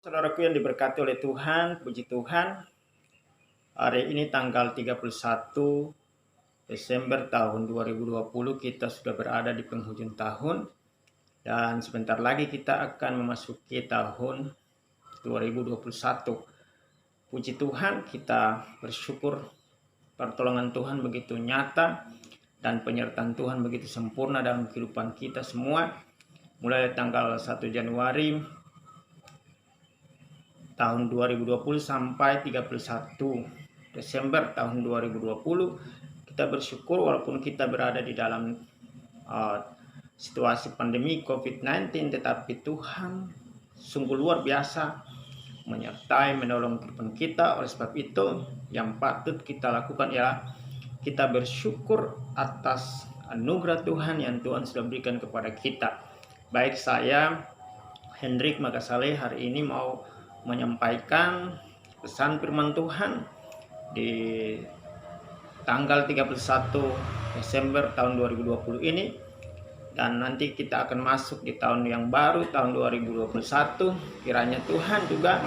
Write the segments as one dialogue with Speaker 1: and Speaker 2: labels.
Speaker 1: Saudaraku yang diberkati oleh Tuhan, puji Tuhan. Hari ini tanggal 31 Desember tahun 2020, kita sudah berada di penghujung tahun. Dan sebentar lagi kita akan memasuki tahun 2021. Puji Tuhan, kita bersyukur pertolongan Tuhan begitu nyata dan penyertaan Tuhan begitu sempurna dalam kehidupan kita semua. Mulai tanggal 1 Januari tahun 2020 sampai 31 Desember tahun 2020, kita bersyukur walaupun kita berada di dalam situasi pandemi COVID-19, tetapi Tuhan sungguh luar biasa menyertai menolong kehidupan kita. Oleh sebab itu, yang patut kita lakukan ialah kita bersyukur atas anugerah Tuhan yang Tuhan sudah berikan kepada kita. Baik saya Hendrik Makasale hari ini mau menyampaikan pesan firman Tuhan di tanggal 31 Desember tahun 2020 ini, dan nanti kita akan masuk di tahun yang baru, tahun 2021. Kiranya Tuhan juga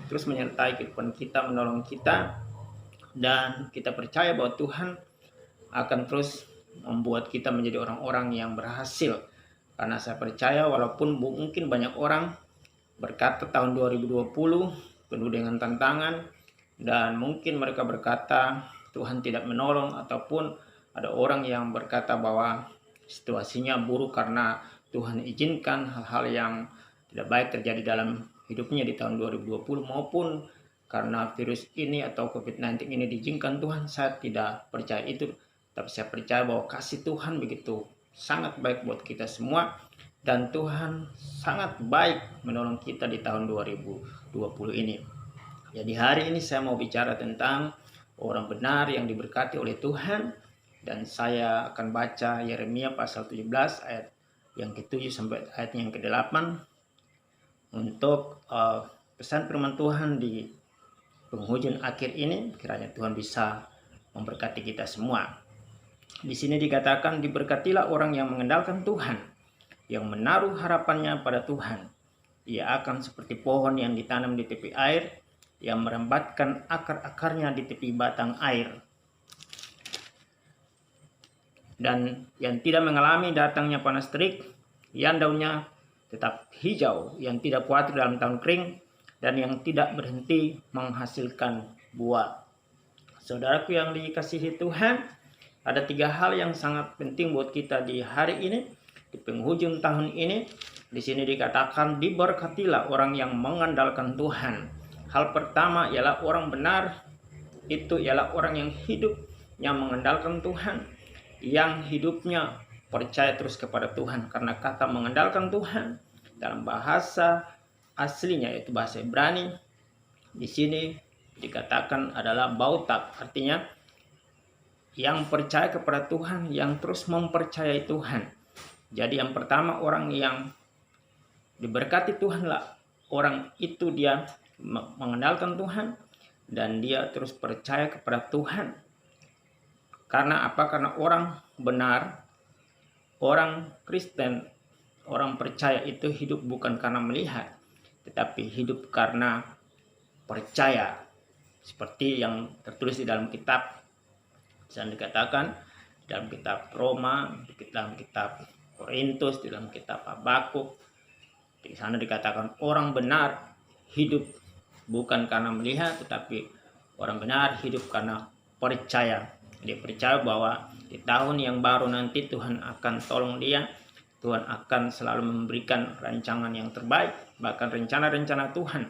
Speaker 1: terus menyertai kehidupan kita, menolong kita, dan kita percaya bahwa Tuhan akan terus membuat kita menjadi orang-orang yang berhasil. Karena saya percaya walaupun mungkin banyak orang berkata tahun 2020 penuh dengan tantangan, dan mungkin mereka berkata Tuhan tidak menolong, ataupun ada orang yang berkata bahwa situasinya buruk karena Tuhan izinkan hal-hal yang tidak baik terjadi dalam hidupnya di tahun 2020, maupun karena virus ini atau COVID-19 ini diizinkan Tuhan. Saya tidak percaya itu, tapi saya percaya bahwa kasih Tuhan begitu sangat baik buat kita semua, dan Tuhan sangat baik menolong kita di tahun 2020 ini. Jadi hari ini saya mau bicara tentang orang benar yang diberkati oleh Tuhan, dan saya akan baca Yeremia pasal 17 ayat yang ke-7 sampai ayat yang ke-8 untuk pesan firman Tuhan di penghujung akhir ini. Kiranya Tuhan bisa memberkati kita semua. Di sini dikatakan, diberkatilah orang yang mengandalkan Tuhan, yang menaruh harapannya pada Tuhan. Ia akan seperti pohon yang ditanam di tepi air, yang merambatkan akar-akarnya di tepi batang air, dan yang tidak mengalami datangnya panas terik, yang daunnya tetap hijau, yang tidak khawatir dalam tahun kering, dan yang tidak berhenti menghasilkan buah. Saudaraku yang dikasihi Tuhan, ada 3 hal yang sangat penting buat kita di hari ini, di penghujung tahun ini. Di sini dikatakan, diberkatilah orang yang mengandalkan Tuhan. Hal pertama ialah orang benar, itu ialah orang yang hidupnya mengandalkan Tuhan, yang hidupnya percaya terus kepada Tuhan. Karena kata mengandalkan Tuhan dalam bahasa aslinya, yaitu bahasa Ibrani, di sini dikatakan adalah bautak, artinya yang percaya kepada Tuhan, yang terus mempercayai Tuhan. Jadi yang pertama, orang yang diberkati Tuhanlah orang itu dia mengandalkan Tuhan, dan dia terus percaya kepada Tuhan. Karena apa? Karena orang benar, orang Kristen, orang percaya itu hidup bukan karena melihat, tetapi hidup karena percaya. Seperti yang tertulis di dalam kitab, misalnya dikatakan dalam kitab Roma, dalam kitab Korintus, di dalam kitab Habakuk, di sana dikatakan orang benar hidup bukan karena melihat, tetapi orang benar hidup karena percaya. Dia percaya bahwa di tahun yang baru nanti Tuhan akan tolong dia, Tuhan akan selalu memberikan rancangan yang terbaik. Bahkan rencana-rencana Tuhan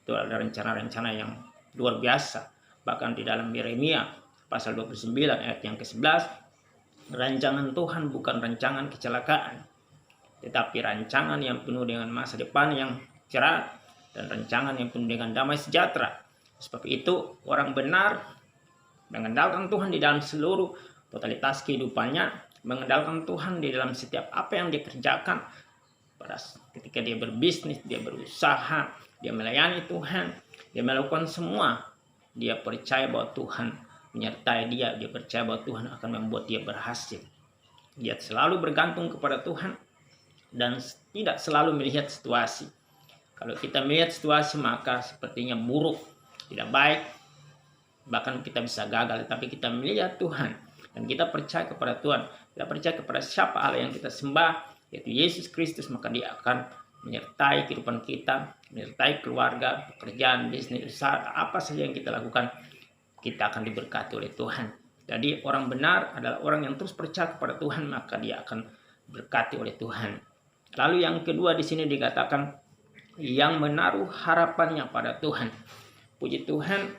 Speaker 1: itu adalah rencana-rencana yang luar biasa. Bahkan di dalam Yeremia pasal 29 ayat yang ke-11, rancangan Tuhan bukan rancangan kecelakaan, tetapi rancangan yang penuh dengan masa depan yang cerah, dan rancangan yang penuh dengan damai sejahtera. Sebab itu orang benar mengandalkan Tuhan di dalam seluruh totalitas kehidupannya, mengandalkan Tuhan di dalam setiap apa yang dia kerjakan. Pada ketika dia berbisnis, dia berusaha, dia melayani Tuhan, dia melakukan semua, dia percaya bahwa Tuhan menyertai dia, dia percaya bahwa Tuhan akan membuat dia berhasil. Dia selalu bergantung kepada Tuhan dan tidak selalu melihat situasi. Kalau kita melihat situasi maka sepertinya buruk, tidak baik, bahkan kita bisa gagal. Tapi kita melihat Tuhan dan kita percaya kepada Tuhan, kita percaya kepada siapa Allah yang kita sembah, yaitu Yesus Kristus, maka Dia akan menyertai kehidupan kita, menyertai keluarga, pekerjaan, bisnis, usaha, apa saja yang kita lakukan, kita akan diberkati oleh Tuhan. Jadi orang benar adalah orang yang terus percaya kepada Tuhan, maka dia akan berkati oleh Tuhan. Lalu yang kedua di sini dikatakan yang menaruh harapannya pada Tuhan. Puji Tuhan,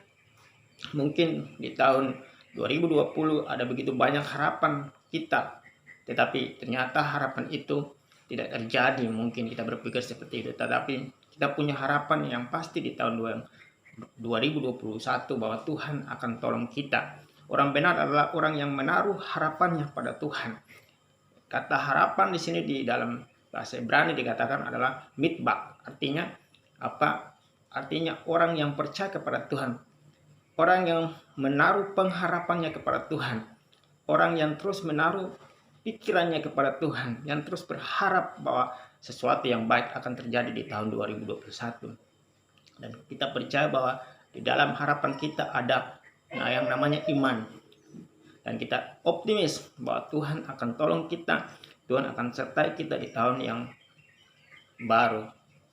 Speaker 1: mungkin di tahun 2020 ada begitu banyak harapan kita, tetapi ternyata harapan itu tidak terjadi. Mungkin kita berpikir seperti itu, tetapi kita punya harapan yang pasti di tahun 2021 bahwa Tuhan akan tolong kita. Orang benar adalah orang yang menaruh harapannya pada Tuhan. Kata harapan di sini di dalam bahasa Ibrani dikatakan adalah mitbak. Artinya apa? Artinya orang yang percaya kepada Tuhan. Orang yang menaruh pengharapannya kepada Tuhan. Orang yang terus menaruh pikirannya kepada Tuhan. Yang terus berharap bahwa sesuatu yang baik akan terjadi di tahun 2021. Dan kita percaya bahwa di dalam harapan kita ada yang namanya iman. Dan kita optimis bahwa Tuhan akan tolong kita. Tuhan akan sertai kita di tahun yang baru.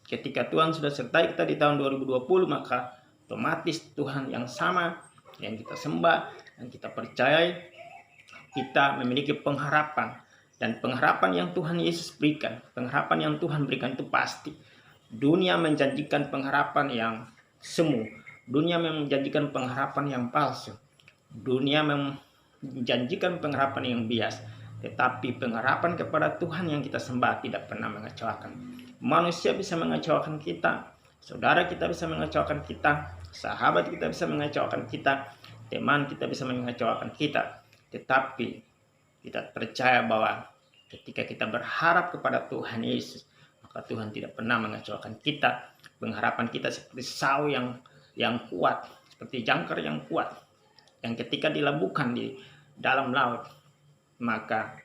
Speaker 1: Ketika Tuhan sudah sertai kita di tahun 2020, maka otomatis Tuhan yang sama yang kita sembah dan kita percayai, kita memiliki pengharapan. Dan pengharapan yang Tuhan Yesus berikan, pengharapan yang Tuhan berikan itu pasti. Dunia menjanjikan pengharapan yang semu. Dunia menjanjikan pengharapan yang palsu. Dunia menjanjikan pengharapan yang bias. Tetapi pengharapan kepada Tuhan yang kita sembah tidak pernah mengecewakan. Manusia bisa mengecewakan kita, saudara kita bisa mengecewakan kita, sahabat kita bisa mengecewakan kita, teman kita bisa mengecewakan kita. Tetapi kita percaya bahwa ketika kita berharap kepada Tuhan Yesus, maka Tuhan tidak pernah mengecewakan kita. Pengharapan kita seperti sau yang kuat, seperti jangkar yang kuat, yang ketika dilabuhkan di dalam laut, maka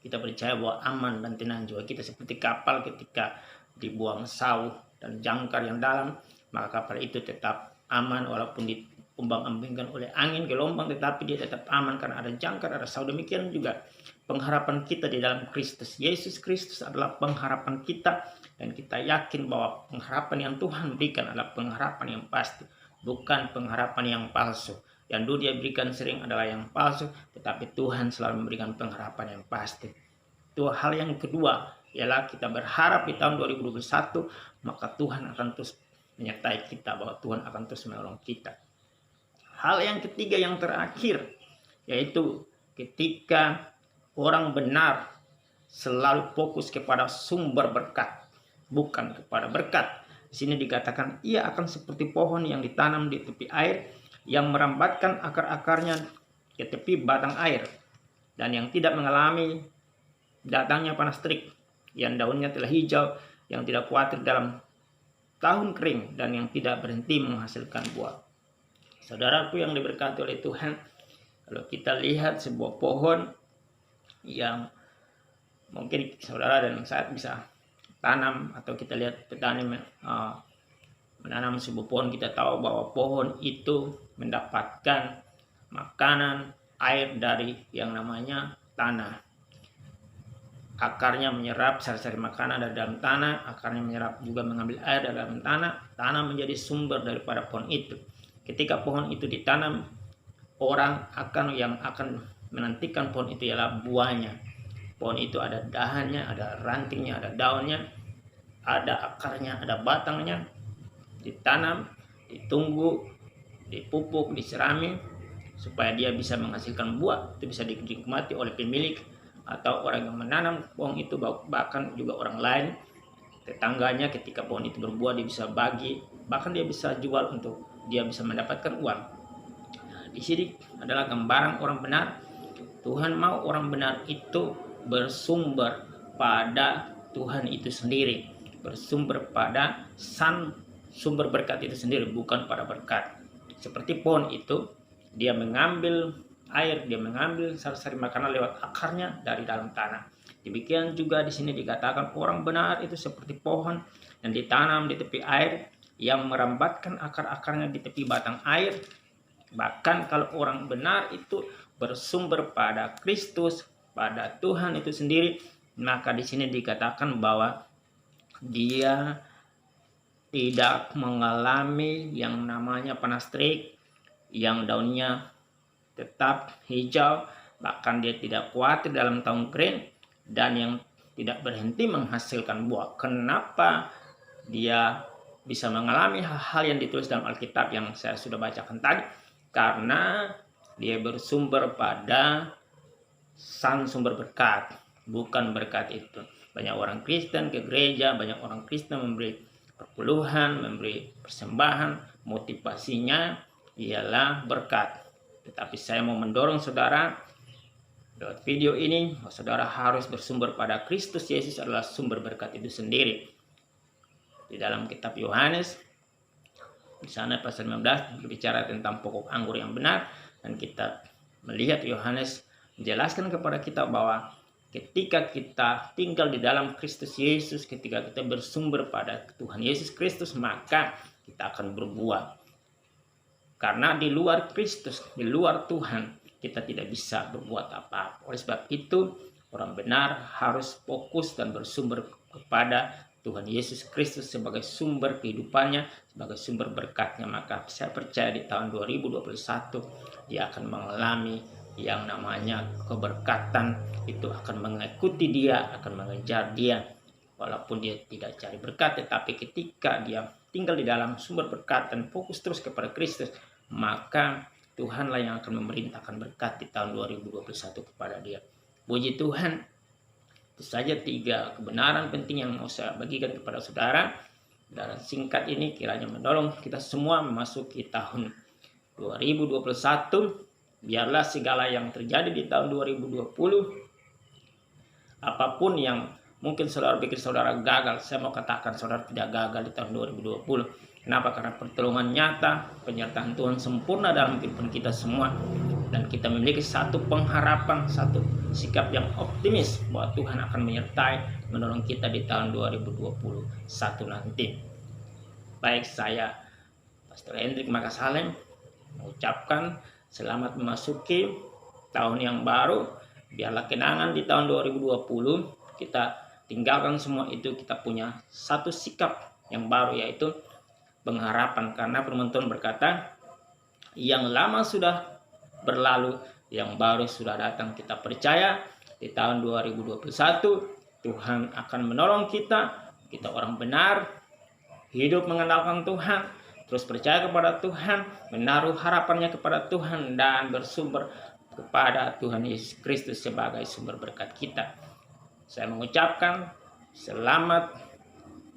Speaker 1: kita percaya bahwa aman dan tenang jiwa kita, seperti kapal ketika dibuang sau dan jangkar yang dalam, maka kapal itu tetap aman walaupun diombang-ambingkan oleh angin gelombang, tetapi dia tetap aman karena ada jangkar, ada sau. Demikian juga pengharapan kita di dalam Kristus. Yesus Kristus adalah pengharapan kita, dan kita yakin bahwa pengharapan yang Tuhan berikan adalah pengharapan yang pasti, bukan pengharapan yang palsu. Yang dunia berikan sering adalah yang palsu, tetapi Tuhan selalu memberikan pengharapan yang pasti. Itu hal yang kedua, ialah kita berharap di tahun 2021, maka Tuhan akan terus menyertai kita, bahwa Tuhan akan terus menolong kita. Hal yang ketiga yang terakhir, yaitu ketika orang benar selalu fokus kepada sumber berkat, bukan kepada berkat. Di sini dikatakan ia akan seperti pohon yang ditanam di tepi air, yang merambatkan akar-akarnya ke tepi batang air, dan yang tidak mengalami datangnya panas terik, yang daunnya telah hijau, yang tidak khawatir dalam tahun kering, dan yang tidak berhenti menghasilkan buah. Saudaraku yang diberkati oleh Tuhan, kalau kita lihat sebuah pohon yang mungkin saudara dan saya bisa tanam, atau kita lihat petani menanam sebuah pohon, kita tahu bahwa pohon itu mendapatkan makanan, air dari yang namanya tanah. Akarnya menyerap sari-sari makanan dari dalam tanah, akarnya menyerap juga mengambil air dari dalam tanah. Tanah menjadi sumber daripada pohon itu. Ketika pohon itu ditanam, orang yang akan menantikan pohon itu ialah buahnya. Pohon itu ada dahannya, ada rantingnya, ada daunnya, ada akarnya, ada batangnya. Ditanam, ditunggu, dipupuk, disirami, supaya dia bisa menghasilkan buah. Itu bisa dinikmati oleh pemilik atau orang yang menanam pohon itu, bahkan juga orang lain, tetangganya. Ketika pohon itu berbuah, dia bisa bagi, bahkan dia bisa jual untuk dia bisa mendapatkan uang. Di sini adalah gambaran orang benar. Tuhan mau orang benar itu bersumber pada Tuhan itu sendiri, bersumber pada sumber berkat itu sendiri, bukan pada berkat. Seperti pohon itu, dia mengambil air, dia mengambil sari-sari makanan lewat akarnya dari dalam tanah. Demikian juga di sini dikatakan orang benar itu seperti pohon dan ditanam di tepi air yang merambatkan akar-akarnya di tepi batang air. Bahkan kalau orang benar itu bersumber pada Kristus, pada Tuhan itu sendiri, maka di sini dikatakan bahwa dia tidak mengalami yang namanya panas terik, yang daunnya tetap hijau, bahkan dia tidak khawatir dalam tahun kering, dan yang tidak berhenti menghasilkan buah. Kenapa dia bisa mengalami hal-hal yang ditulis dalam Alkitab yang saya sudah bacakan tadi? Karena dia bersumber pada sang sumber berkat, bukan berkat itu. Banyak orang Kristen ke gereja, banyak orang Kristen memberi perpuluhan, memberi persembahan, motivasinya ialah berkat. Tetapi saya mau mendorong saudara lewat video ini, saudara harus bersumber pada Kristus Yesus adalah sumber berkat itu sendiri. Di dalam kitab Yohanes, di sana pasal 15 berbicara tentang pokok anggur yang benar, dan kita melihat Yohanes menjelaskan kepada kita bahwa ketika kita tinggal di dalam Kristus Yesus, ketika kita bersumber pada Tuhan Yesus Kristus, maka kita akan berbuah. Karena di luar Kristus, di luar Tuhan, kita tidak bisa berbuat apa-apa. Oleh sebab itu, orang benar harus fokus dan bersumber kepada Tuhan Yesus Kristus sebagai sumber kehidupannya, sebagai sumber berkatnya. Maka saya percaya di tahun 2021 dia akan mengalami yang namanya keberkatan, itu akan mengikuti dia, akan mengejar dia. Walaupun dia tidak cari berkat, tetapi ketika dia tinggal di dalam sumber berkat dan fokus terus kepada Kristus, maka Tuhanlah yang akan memerintahkan berkat di tahun 2021 kepada dia. Puji Tuhan. Itu saja 3 kebenaran penting yang mau saya bagikan kepada saudara. Dan singkat ini kiranya menolong kita semua memasuki tahun 2021. Biarlah segala yang terjadi di tahun 2020, apapun yang mungkin saudara pikir saudara gagal, saya mau katakan saudara tidak gagal di tahun 2020. Kenapa? Karena pertolongan nyata, penyertaan Tuhan sempurna dalam kehidupan kita semua. Dan kita memiliki satu pengharapan, satu sikap yang optimis bahwa Tuhan akan menyertai, menolong kita di tahun 2021 nanti. Baik, saya Pastor Hendrik Makasalem mengucapkan selamat memasuki tahun yang baru. Biarlah kenangan di tahun 2020 kita tinggalkan semua itu, kita punya satu sikap yang baru, yaitu pengharapan. Karena firman Tuhan berkata, yang lama sudah berlalu, yang baru sudah datang. Kita percaya di tahun 2021 Tuhan akan menolong kita. Kita orang benar, hidup mengandalkan Tuhan, terus percaya kepada Tuhan, menaruh harapannya kepada Tuhan, dan bersumber kepada Tuhan Yesus Kristus sebagai sumber berkat kita. Saya mengucapkan selamat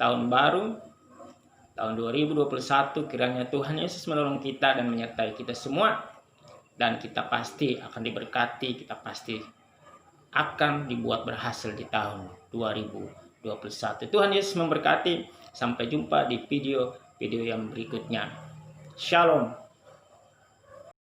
Speaker 1: tahun baru, tahun 2021. Kiranya Tuhan Yesus menolong kita dan menyertai kita semua, dan kita pasti akan diberkati, kita pasti akan dibuat berhasil di tahun 2021. Tuhan Yesus memberkati. Sampai jumpa di video yang berikutnya. Shalom.